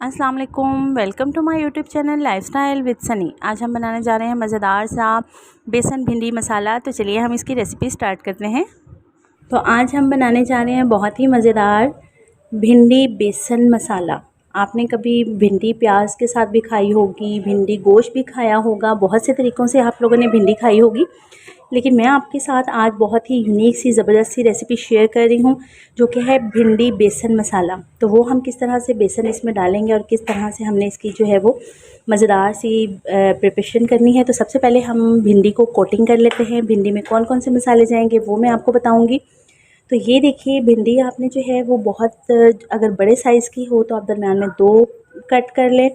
अस्सलाम वालेकुम, welcome to my YouTube channel lifestyle with Sunny. आज हम बनाने जा रहे हैं मज़ेदार सा बेसन भिंडी मसाला। तो चलिए हम इसकी रेसिपी स्टार्ट करते हैं। तो आज हम बनाने जा रहे हैं बहुत ही मज़ेदार भिंडी बेसन मसाला। आपने कभी भिंडी प्याज के साथ भी खाई होगी, भिंडी गोश्त भी खाया होगा, बहुत से तरीक़ों से आप लोगों ने भिंडी खाई होगी, लेकिन मैं आपके साथ आज बहुत ही यूनिक सी ज़बरदस्त सी रेसिपी शेयर कर रही हूँ, जो कि है भिंडी बेसन मसाला। तो वो हम किस तरह से बेसन इसमें डालेंगे और किस तरह से हमने इसकी जो है वो मज़ेदार सी प्रिपरेशन करनी है। तो सबसे पहले हम भिंडी को कोटिंग कर लेते हैं। भिंडी में कौन कौन से मसाले जाएंगे वो मैं आपको बताऊँगी। तो ये देखिए, भिंडी आपने जो है वो बहुत अगर बड़े साइज़ की हो तो आप दरम्यान में 2 कट कर लें,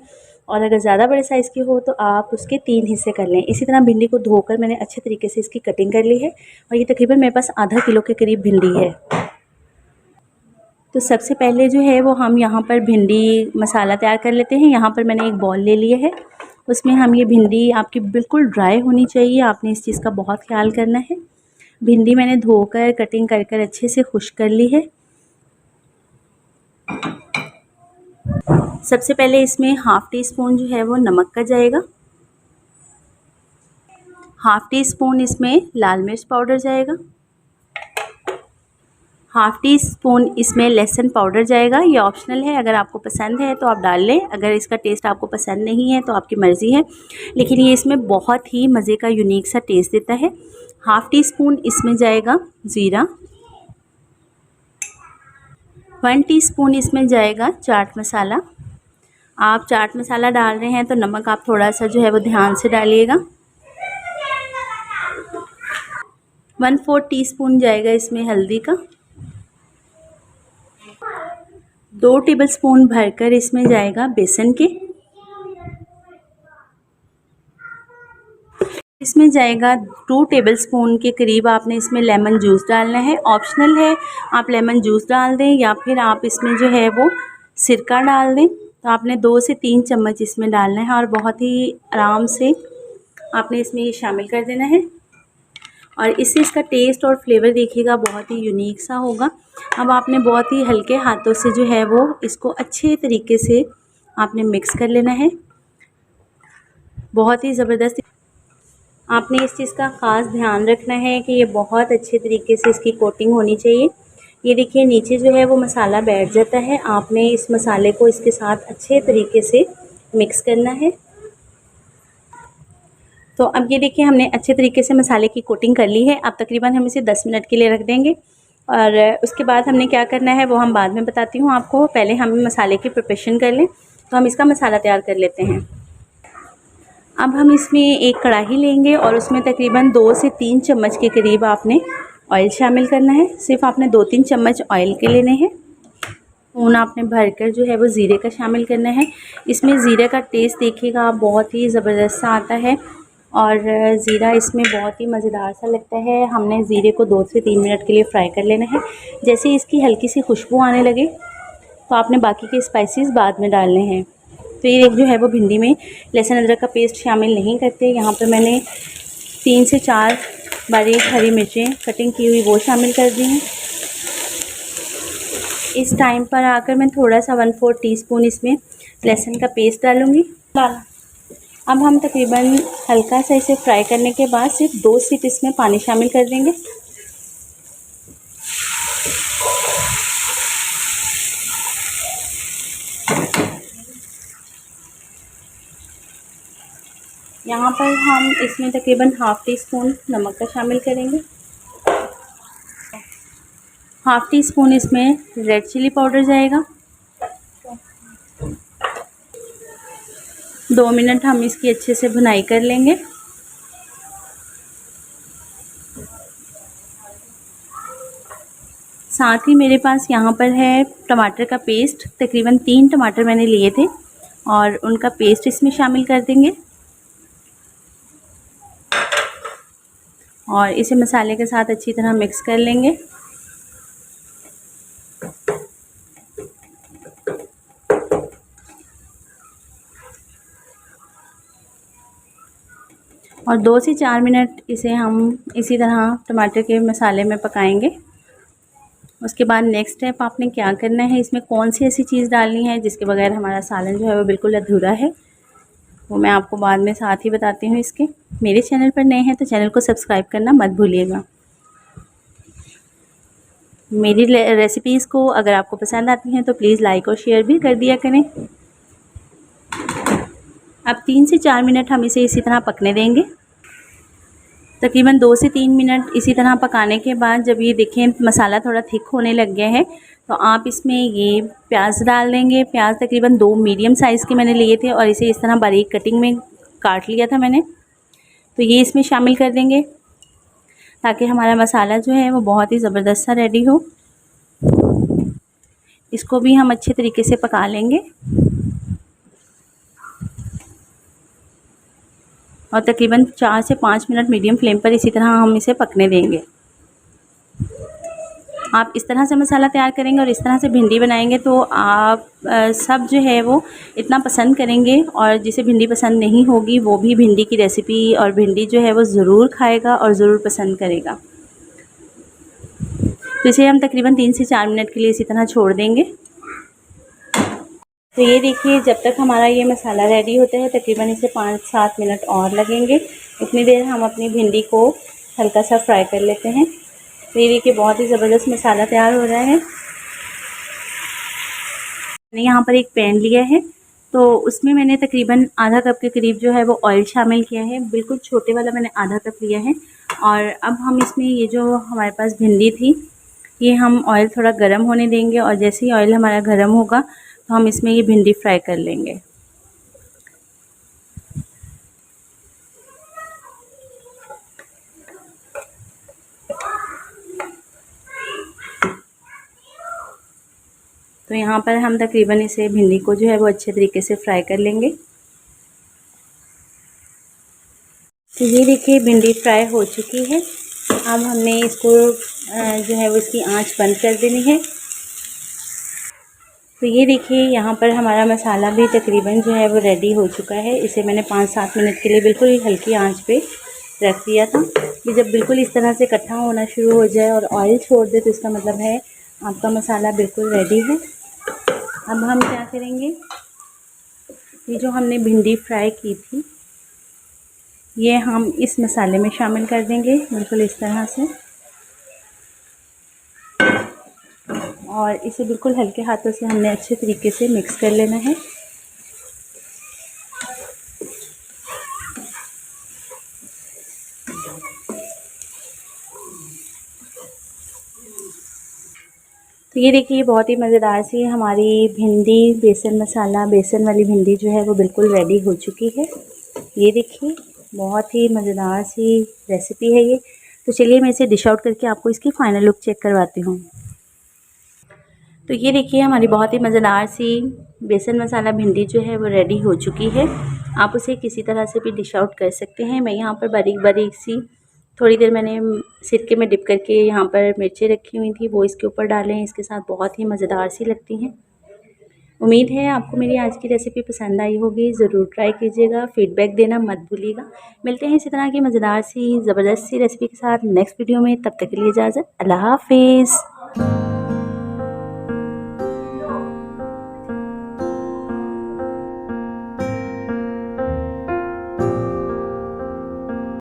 और अगर ज़्यादा बड़े साइज़ की हो तो आप उसके 3 हिस्से कर लें। इसी तरह भिंडी को धोकर मैंने अच्छे तरीके से इसकी कटिंग कर ली है, और ये तकरीबन मेरे पास आधा किलो के करीब भिंडी है। तो सबसे पहले जो है वो हम यहाँ पर भिंडी मसाला तैयार कर लेते हैं। यहाँ पर मैंने एक बॉल ले लिया है, उसमें हम ये भिंडी आपकी बिल्कुल ड्राई होनी चाहिए, आपने इस चीज़ का बहुत ख्याल करना है। भिंडी मैंने धोकर कटिंग कर कर अच्छे से खुश्क कर ली है। सबसे पहले इसमें हाफ़ टी स्पून जो है वो नमक का जाएगा, हाफ़ टी स्पून इसमें लाल मिर्च पाउडर जाएगा, हाफ़ टी स्पून इसमें लहसुन पाउडर जाएगा। ये ऑप्शनल है, अगर आपको पसंद है तो आप डाल लें, अगर इसका टेस्ट आपको पसंद नहीं है तो आपकी मर्ज़ी है, लेकिन ये इसमें बहुत ही मज़े का यूनिक सा टेस्ट देता है। हाफ़ टी स्पून इसमें जाएगा ज़ीरा, 1 टीस्पून इसमें जाएगा चाट मसाला। आप चाट मसाला डाल रहे हैं तो नमक आप थोड़ा सा जो है वो ध्यान से डालिएगा। 1/4 टीस्पून जाएगा इसमें हल्दी का, 2 टेबलस्पून भरकर इसमें जाएगा बेसन के, इसमें जाएगा 2 टेबलस्पून के करीब आपने इसमें लेमन जूस डालना है। ऑप्शनल है, आप लेमन जूस डाल दें या फिर आप इसमें जो है वो सिरका डाल दें। तो आपने 2 से 3 चम्मच इसमें डालना है, और बहुत ही आराम से आपने इसमें ये शामिल कर देना है, और इससे इसका टेस्ट और फ्लेवर देखिएगा बहुत ही यूनिक सा होगा। अब आपने बहुत ही हल्के हाथों से जो है वो इसको अच्छे तरीके से आपने मिक्स कर लेना है। बहुत ही ज़बरदस्त आपने इस चीज़ का ख़ास ध्यान रखना है कि ये बहुत अच्छे तरीके से इसकी कोटिंग होनी चाहिए। ये देखिए, नीचे जो है वो मसाला बैठ जाता है, आपने इस मसाले को इसके साथ अच्छे तरीके से मिक्स करना है। तो अब ये देखिए, हमने अच्छे तरीके से मसाले की कोटिंग कर ली है। अब तकरीबन हम इसे 10 मिनट के लिए रख देंगे, और उसके बाद हमने क्या करना है वो हम बाद में बताती हूँ आपको। पहले हम मसाले की प्रिपरेशन कर लें। तो हम इसका मसाला तैयार कर लेते हैं। अब हम इसमें एक कढ़ाई लेंगे, और उसमें तकरीबन 2 से 3 चम्मच के करीब आपने ऑयल शामिल करना है। सिर्फ आपने 2-3 चम्मच ऑयल के लेने हैं। स्पून आपने भरकर जो है वो ज़ीरे का शामिल करना है। इसमें ज़ीरे का टेस्ट देखिएगा बहुत ही ज़बरदस्त सा आता है, और ज़ीरा इसमें बहुत ही मज़ेदार सा लगता है। हमने ज़ीरे को 2 से 3 मिनट के लिए फ्राई कर लेना है। जैसे इसकी हल्की सी खुशबू आने लगे तो आपने बाकी के स्पाइसेस बाद में डालने हैं। तो ये जो है वो भिंडी में लहसुन अदरक का पेस्ट शामिल नहीं करते। यहाँ पर मैंने 3 से 4 बारीक हरी मिर्चें कटिंग की हुई वो शामिल कर दी हैं। इस टाइम पर आकर मैं थोड़ा सा 1/4 टीस्पून इसमें लहसुन का पेस्ट डालूँगी। अब हम तकरीबन हल्का सा इसे फ्राई करने के बाद सिर्फ 2 सिप इसमें पानी शामिल कर देंगे। यहाँ पर हम इसमें तकरीबन हाफ़ टी स्पून नमक का शामिल करेंगे, हाफ़ टी स्पून इसमें रेड चिली पाउडर जाएगा। 2 मिनट हम इसकी अच्छे से भुनाई कर लेंगे। साथ ही मेरे पास यहाँ पर है टमाटर का पेस्ट, तकरीबन 3 टमाटर मैंने लिए थे, और उनका पेस्ट इसमें शामिल कर देंगे, और इसे मसाले के साथ अच्छी तरह मिक्स कर लेंगे। और 2 से 4 मिनट इसे हम इसी तरह टमाटर के मसाले में पकाएंगे। उसके बाद नेक्स्ट स्टेप आपने क्या करना है, इसमें कौन सी ऐसी चीज़ डालनी है जिसके बगैर हमारा सालन जो है वो बिल्कुल अधूरा है, वो मैं आपको बाद में साथ ही बताती हूँ इसके। मेरे चैनल पर नए हैं तो चैनल को सब्सक्राइब करना मत भूलिएगा। मेरी रेसिपीज़ को अगर आपको पसंद आती हैं तो प्लीज़ लाइक और शेयर भी कर दिया करें। अब 3 से 4 मिनट हम इसे इसी तरह पकने देंगे। तकरीबन 2 से 3 मिनट इसी तरह पकाने के बाद जब ये देखें मसाला थोड़ा थिक होने लग गया है तो आप इसमें ये प्याज डाल देंगे। प्याज तकरीबन 2 मीडियम साइज़ के मैंने लिए थे और इसे इस तरह बारीक कटिंग में काट लिया था मैंने, तो ये इसमें शामिल कर देंगे ताकि हमारा मसाला जो है वो बहुत ही ज़बरदस्त सा रेडी हो। इसको भी हम अच्छे तरीके से पका लेंगे और तकरीबन 4 से 5 मिनट मीडियम फ्लेम पर इसी तरह हम इसे पकने देंगे। आप इस तरह से मसाला तैयार करेंगे और इस तरह से भिंडी बनाएंगे तो आप सब जो है वो इतना पसंद करेंगे, और जिसे भिंडी पसंद नहीं होगी वो भी भिंडी की रेसिपी और भिंडी जो है वो ज़रूर खाएगा और ज़रूर पसंद करेगा। तो इसे हम तकरीबन 3 से 4 मिनट के लिए इसी तरह छोड़ देंगे। तो ये देखिए जब तक हमारा ये मसाला रेडी होता है तकरीबन इसे 5-7 मिनट और लगेंगे। उतनी देर हम अपनी भिंडी को हल्का सा फ्राई कर लेते हैं। तो ये देखिए बहुत ही ज़बरदस्त मसाला तैयार हो रहा है। मैंने यहाँ पर एक पैन लिया है तो उसमें मैंने तकरीबन आधा कप के करीब जो है वो ऑयल शामिल किया है। बिल्कुल छोटे वाला मैंने आधा कप लिया है। और अब हम इसमें ये जो हमारे पास भिंडी थी ये हम ऑयल थोड़ा गर्म होने देंगे, और जैसे ही ऑयल हमारा गर्म होगा तो हम इसमें ये भिंडी फ्राई कर लेंगे। तो यहाँ पर हम तकरीबन इसे भिंडी को जो है वो अच्छे तरीके से फ्राई कर लेंगे। तो ये देखिए भिंडी फ्राई हो चुकी है। अब हमने इसको जो है वो इसकी आंच बंद कर देनी है। तो ये देखिए यहाँ पर हमारा मसाला भी तकरीबन जो है वो रेडी हो चुका है। इसे मैंने 5-7 मिनट के लिए बिल्कुल ही हल्की आंच पे रख दिया था। ये जब बिल्कुल इस तरह से इकट्ठा होना शुरू हो जाए और ऑयल छोड़ दे तो इसका मतलब है आपका मसाला बिल्कुल रेडी है। अब हम क्या करेंगे, ये जो हमने भिंडी फ्राई की थी ये हम इस मसाले में शामिल कर देंगे बिल्कुल इस तरह से, और इसे बिल्कुल हल्के हाथों से हमने अच्छे तरीके से मिक्स कर लेना है। तो ये देखिए बहुत ही मज़ेदार सी हमारी भिंडी बेसन मसाला बेसन वाली भिंडी जो है वो बिल्कुल रेडी हो चुकी है। ये देखिए बहुत ही मज़ेदार सी रेसिपी है ये। तो चलिए मैं इसे डिश आउट करके आपको इसकी फ़ाइनल लुक चेक करवाती हूँ। तो ये देखिए हमारी बहुत ही मज़ेदार सी बेसन मसाला भिंडी जो है वो रेडी हो चुकी है। आप उसे किसी तरह से भी डिश आउट कर सकते हैं। मैं यहाँ पर बारीक बारीक सी थोड़ी देर मैंने सिरके में डिप करके यहाँ पर मिर्चें रखी हुई थी वो इसके ऊपर डालें, इसके साथ बहुत ही मज़ेदार सी लगती हैं। उम्मीद है आपको मेरी आज की रेसिपी पसंद आई होगी। ज़रूर ट्राई कीजिएगा, फ़ीडबैक देना मत भूलिएगा। मिलते हैं इसी तरह की मज़ेदार सी ज़बरदस्त सी रेसिपी के साथ नेक्स्ट वीडियो में। तब तक के लिए इजाज़त, अल्लाह हाफ़िज़।